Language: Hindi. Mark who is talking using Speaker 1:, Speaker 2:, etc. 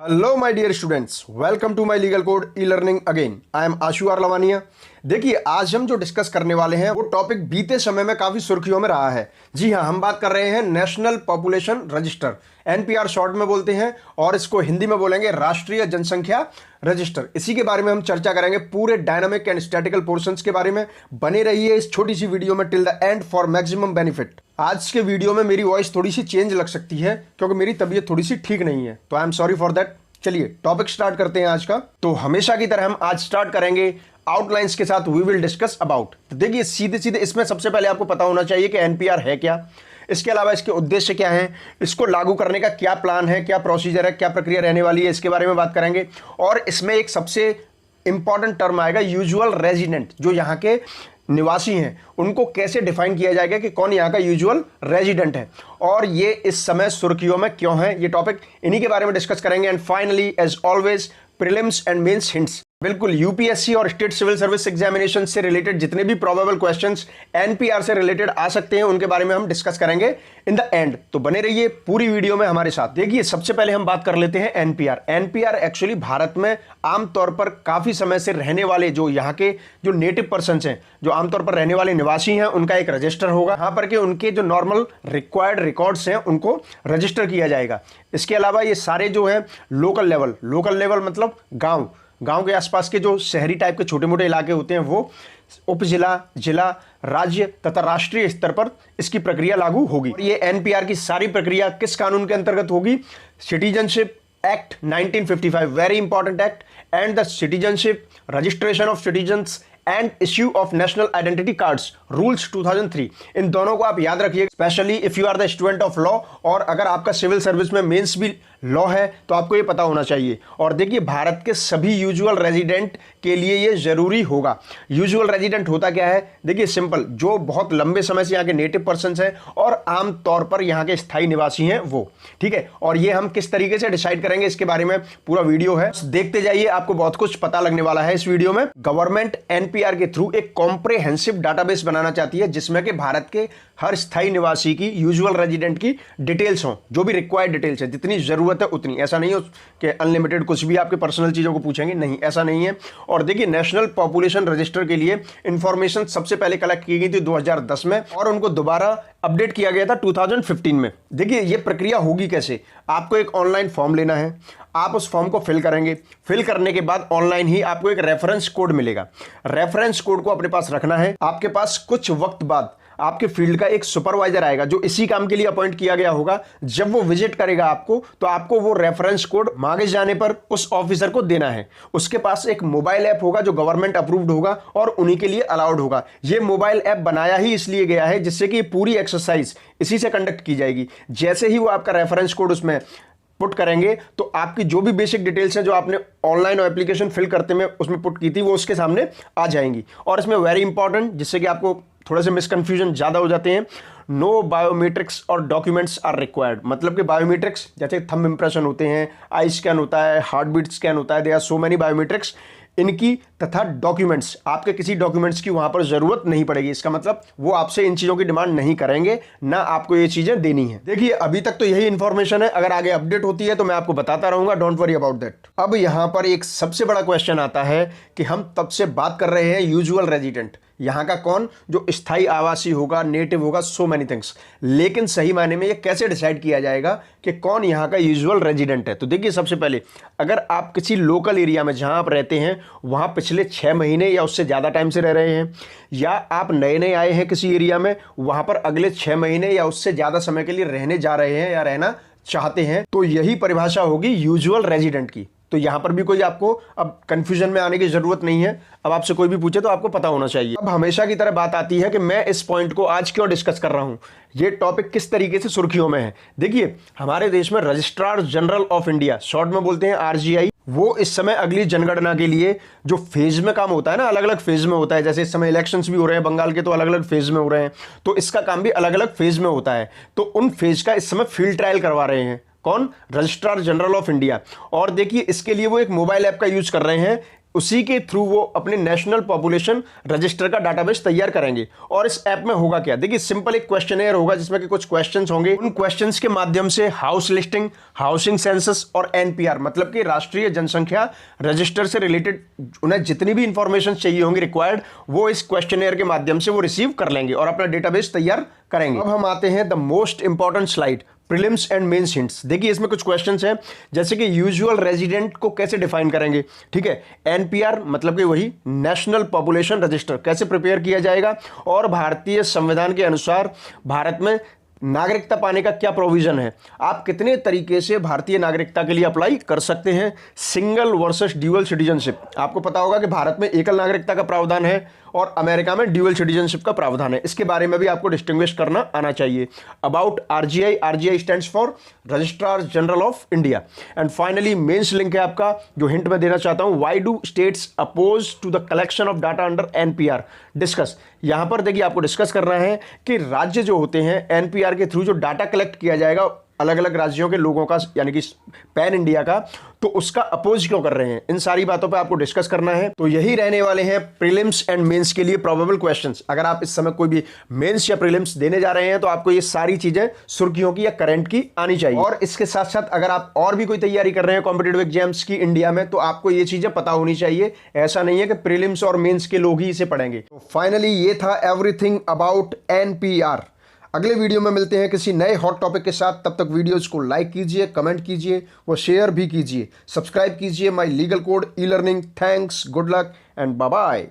Speaker 1: Hello my dear students, welcome to my Legal Code e learning again. I am Ashu R Lavania. देखिए, आज हम जो डिस्कस करने वाले हैं वो टॉपिक बीते समय में काफी सुर्खियों में रहा है। जी हाँ, हम बात कर रहे हैं national population register, NPR short में बोलते हैं, और इसको हिंदी में बोलेंगे राष्ट्रीय जनसंख्या रजिस्टर। इसी के बारे में हम चर्चा करेंगे, पूरे डायनामिक एंड स्टैटिकल पोर्शंस के बारे में। बने रहिए इस छोटी सी वीडियो में till the end for maximum benefit. आज के वीडियो में मेरी वॉइस थोड़ी सी चेंज लग सकती है क्योंकि मेरी तबीयत थोड़ी सी ठीक नहीं है, तो I am sorry for that. चलिए टॉपिक स्टार्ट करते हैं आज का। तो हमेशा की तरह हम आज स्टार्ट करेंगे आउटलाइंस के साथ। We will discuss about. तो देखिए, सीधे सीधे इसमें सबसे पहले आपको पता होना चाहिए कि एनपीआर है क्या, इसके अलावा इसके उद्देश्य क्या है, इसको लागू करने का क्या प्लान है, क्या प्रोसीजर है, क्या प्रक्रिया रहने वाली है, इसके बारे में बात करेंगे। और इसमें एक सबसे इंपॉर्टेंट टर्म आएगा यूजुअल रेजिडेंट, जो यहाँ के निवासी हैं उनको कैसे डिफाइन किया जाएगा कि कौन यहाँ का यूजुअल रेजिडेंट है, और ये इस समय सुर्खियों में क्यों है। ये टॉपिक इन्हीं के बारे में डिस्कस करेंगे। And finally as always prelims and mains hints. बिल्कुल, यूपीएससी और स्टेट सिविल सर्विस एग्जामिनेशन से रिलेटेड जितने भी प्रोबेबल क्वेश्चंस एनपीआर से रिलेटेड आ सकते हैं उनके बारे में हम डिस्कस करेंगे इन द एंड। तो बने रहिए पूरी वीडियो में हमारे साथ। देखिए, सबसे पहले हम बात कर लेते हैं एनपीआर। एनपीआर एक्चुअली भारत में आमतौर पर काफी समय से रहने वाले जो यहाँ के जो नेटिव पर्सन्स हैं, जो आमतौर पर रहने वाले निवासी हैं, उनका एक रजिस्टर होगा। यहाँ पर के उनके जो नॉर्मल रिक्वायर्ड रिकॉर्ड्स हैं उनको रजिस्टर किया जाएगा। इसके अलावा ये सारे जो है लोकल लेवल मतलब गांव के आसपास के जो शहरी टाइप के छोटे मोटे इलाके होते हैं, वो उप जिला, जिला, राज्य तथा राष्ट्रीय स्तर पर इसकी प्रक्रिया लागू होगी। ये एनपीआर की सारी प्रक्रिया किस कानून के अंतर्गत होगी? Citizenship act 1955, very important act, and the citizenship registration of citizens and issue of national identity cards rules 2003। इन दोनों को आप याद रखिए, specially if you are the student of law, और अगर आपका सिविल सर्विस में मेंस भी लॉ है तो आपको ये पता होना चाहिए। और देखिए, भारत के सभी यूजुअल रेजिडेंट के लिए ये जरूरी होगा। यूजुअल रेजिडेंट होता क्या है? देखिए, सिंपल, जो बहुत लंबे समय से यहाँ के नेटिव पर्सन्स हैं और आमतौर पर यहाँ के स्थायी निवासी हैं वो, ठीक है। और ये हम किस तरीके से डिसाइड करेंगे इसके बारे में पूरा वीडियो है, देखते जाइए, आपको बहुत कुछ पता लगने वाला है इस वीडियो में। गवर्नमेंट एनपीआर के थ्रू एक कॉम्प्रिहेंसिव डाटाबेस बनाना चाहती है जिसमें कि भारत के हर स्थायी निवासी की, यूजुअल रेजिडेंट की डिटेल्स हों, जो भी रिक्वायर्ड डिटेल्स है, जितनी जरूरत है उतनी। ऐसा नहीं हो कि अनलिमिटेड कुछ भी आपके पर्सनल चीजों को पूछेंगे, नहीं, ऐसा नहीं है। और देखिए, नेशनल पॉपुलेशन रजिस्टर के लिए इंफॉर्मेशन सबसे पहले कलेक्ट की गई थी 2010 में, और उनको दोबारा अपडेट किया गया था 2015 में। देखिए, ये प्रक्रिया होगी कैसे? आपको एक ऑनलाइन फॉर्म लेना है, आप उस फॉर्म को फिल करेंगे। फिल करने के बाद ऑनलाइन ही आपको एक रेफरेंस कोड मिलेगा। रेफरेंस कोड को अपने पास रखना है। आपके पास कुछ वक्त बाद आपके फील्ड का एक सुपरवाइजर आएगा जो इसी काम के लिए अपॉइंट किया गया होगा। जब वो विजिट करेगा आपको, तो आपको वो रेफरेंस कोड मांगे जाने पर उस ऑफिसर को देना है। उसके पास एक मोबाइल ऐप होगा जो गवर्नमेंट अप्रूव्ड होगा और उन्हीं के लिए अलाउड होगा। ये मोबाइल ऐप बनाया ही इसलिए गया है जिससे कि पूरी एक्सरसाइज इसी से कंडक्ट की जाएगी। जैसे ही वो आपका रेफरेंस कोड उसमें पुट करेंगे तो आपकी जो भी बेसिक डिटेल्स हैं जो आपने ऑनलाइन और एप्लीकेशन फिल करते में उसमें पुट की थी, वो उसके सामने आ जाएंगी। और इसमें वेरी इंपॉर्टेंट, जिससे कि आपको थोड़े से मिसकंफ्यूजन ज़्यादा हो जाते हैं, नो बायोमेट्रिक्स और डॉक्यूमेंट्स आर रिक्वायर्ड। मतलब कि बायोमेट्रिक्स जैसे थंब इंप्रेशन होते हैं, आई स्कैन होता है, हार्ट बीट स्कैन होता है, they are so many biometrics, इनकी तथा डॉक्यूमेंट्स, आपके किसी डॉक्यूमेंट्स की वहां पर जरूरत नहीं पड़ेगी। इसका मतलब वो आपसे इन चीजों की डिमांड नहीं करेंगे, ना आपको ये चीजें देनी है। देखिए, अभी तक तो यही इंफॉर्मेशन है, अगर आगे अपडेट होती है तो मैं आपको बताता रहूंगा, डोंट वरी अबाउट दैट। अब यहां पर एक सबसे बड़ा क्वेश्चन आता है कि हम तब से बात कर रहे हैं यूजुअल रेजिडेंट, यहाँ का कौन, जो स्थायी आवासी होगा, नेटिव होगा, सो मेनी थिंग्स, लेकिन सही मायने में ये कैसे डिसाइड किया जाएगा कि कौन यहाँ का यूजुअल रेजिडेंट है? तो देखिए, सबसे पहले अगर आप किसी लोकल एरिया में जहाँ आप रहते हैं वहाँ पिछले 6 महीने या उससे ज़्यादा टाइम से रह रहे हैं, या आप नए नए आए हैं किसी एरिया में, वहाँ पर अगले 6 महीने या उससे ज़्यादा समय के लिए रहने जा रहे हैं या रहना चाहते हैं, तो यही परिभाषा होगी यूजुअल रेजिडेंट की। तो यहां पर भी कोई आपको अब कंफ्यूजन में आने की जरूरत नहीं है। अब आपसे कोई भी पूछे तो आपको पता होना चाहिए। अब हमेशा की तरह बात आती है कि मैं इस पॉइंट को आज क्यों डिस्कस कर रहा हूं, ये टॉपिक किस तरीके से सुर्खियों में है। देखिए, हमारे देश में registrar General of India, short में बोलते हैं आरजीआई, वो इस समय अगली जनगणना के लिए जो फेज में काम होता है ना, अलग अलग फेज में होता है। जैसे इस समय इलेक्शंस भी हो रहे हैं बंगाल के, तो अलग अलग फेज में हो रहे हैं, तो इसका काम भी अलग अलग फेज में होता है। तो उन फेज का इस समय फील्ड ट्रायल करवा रहे हैं कौन? Registrar General of India. और देखिए, इसके लिए वो एक मोबाइल ऐप का यूज कर रहे हैं, उसी के थ्रू वो अपने नेशनल पॉपुलेशन रजिस्टर का डाटाबेस तैयार करेंगे। और इस ऐप में होगा क्या, देखिए सिंपल एक क्वेश्चनेयर होगा जिसमें कि कुछ क्वेश्चंस होंगे। उन क्वेश्चंस के माध्यम से हाउस लिस्टिंग, हाउसिंग सेंसस और एनपीआर मतलब कि राष्ट्रीय जनसंख्या रजिस्टर से रिलेटेड उन्हें जितनी भी इंफॉर्मेशन चाहिए होंगी रिक्वायर्ड, वो इस क्वेश्चनेयर के माध्यम से वो रिसीव कर लेंगे और अपना डेटाबेस तैयार करेंगे। अब हम आते हैं the most important slide, prelims and mains hints. देखिए इसमें कुछ क्वेश्चंस हैं, जैसे कि यूजुअल रेजिडेंट को कैसे डिफाइन करेंगे, ठीक है, एनपीआर मतलब कि वही नेशनल पॉपुलेशन रजिस्टर कैसे प्रिपेयर किया जाएगा, और भारतीय संविधान के अनुसार भारत में नागरिकता पाने का क्या प्रोविजन है, आप कितने तरीके से भारतीय नागरिकता के लिए अप्लाई कर सकते हैं, सिंगल वर्सेस ड्यूअल सिटीजनशिप। आपको पता होगा कि भारत में एकल नागरिकता का प्रावधान है और अमेरिका में ड्यूअल सिटीजनशिप का प्रावधान है, इसके बारे में भी आपको डिस्टिंग्विश करना आना चाहिए। About RGI, RGI stands for Registrar General of India. And finally mains link है आपका, जो हिंट में देना चाहता हूं, why do states oppose to the collection of data under NPR, discuss. यहां पर देखिए आपको डिस्कस करना है कि राज्य जो होते हैं एनपीआर के थ्रू जो डाटा कलेक्ट किया जाएगा अलग अलग राज्यों के लोगों का, यानी कि पैन इंडिया का, तो उसका अपोज क्यों कर रहे हैं, इन सारी बातों पे आपको डिस्कस करना है। तो यही रहने वाले हैं प्रीलिम्स एंड मेंस के लिए प्रोबेबल क्वेश्चंस। अगर आप इस समय कोई भी मेंस या प्रीलिम्स देने जा रहे हैं तो आपको ये सारी चीजें सुर्खियों की या करंट की आनी चाहिए। और इसके साथ साथ अगर आप और भी कोई तैयारी कर रहे हैं कॉम्पिटेटिव एग्जाम्स की इंडिया में, तो आपको ये चीजें पता होनी चाहिए। ऐसा नहीं है कि प्रीलिम्स और मेन्स के लोग ही इसे पढ़ेंगे। तो फाइनली ये था एवरीथिंग अबाउट एनपीआर। अगले वीडियो में मिलते हैं किसी नए हॉट टॉपिक के साथ। तब तक वीडियोस को लाइक कीजिए, कमेंट कीजिए, वो शेयर भी कीजिए, सब्सक्राइब कीजिए my Legal Code e learning. Thanks, good luck and bye bye.